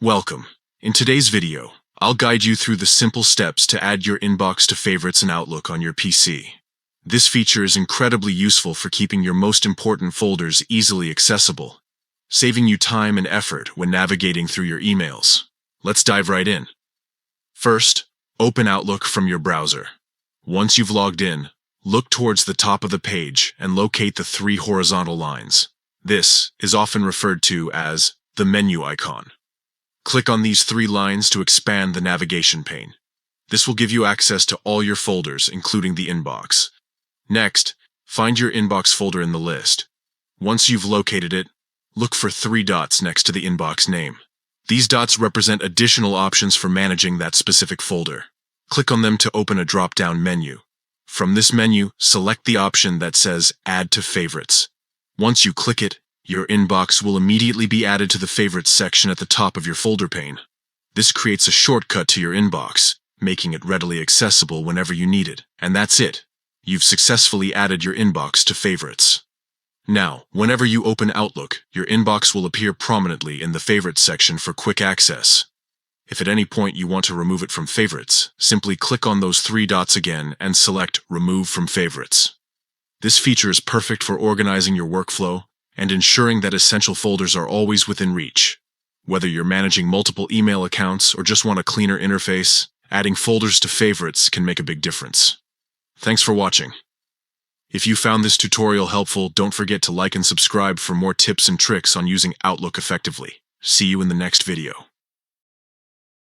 Welcome. In today's video, I'll guide you through the simple steps to add your inbox to favorites in Outlook on your PC. This feature is incredibly useful for keeping your most important folders easily accessible, saving you time and effort when navigating through your emails. Let's dive right in. First, open Outlook from your browser. Once you've logged in, look towards the top of the page and locate the three horizontal lines. This is often referred to as the menu icon. Click on these three lines to expand the navigation pane. This will give you access to all your folders, including the inbox. Next, find your inbox folder in the list. Once you've located it, look for three dots next to the inbox name. These dots represent additional options for managing that specific folder. Click on them to open a drop-down menu. From this menu, select the option that says Add to Favorites. Once you click it, your inbox will immediately be added to the Favorites section at the top of your folder pane. This creates a shortcut to your inbox, making it readily accessible whenever you need it. And that's it. You've successfully added your inbox to Favorites. Now, whenever you open Outlook, your inbox will appear prominently in the Favorites section for quick access. If at any point you want to remove it from Favorites, simply click on those three dots again and select Remove from Favorites. This feature is perfect for organizing your workflow and ensuring that essential folders are always within reach. Whether you're managing multiple email accounts or just want a cleaner interface, adding folders to Favorites can make a big difference. Thanks for watching. If you found this tutorial helpful, don't forget to like and subscribe for more tips and tricks on using Outlook effectively. See you in the next video.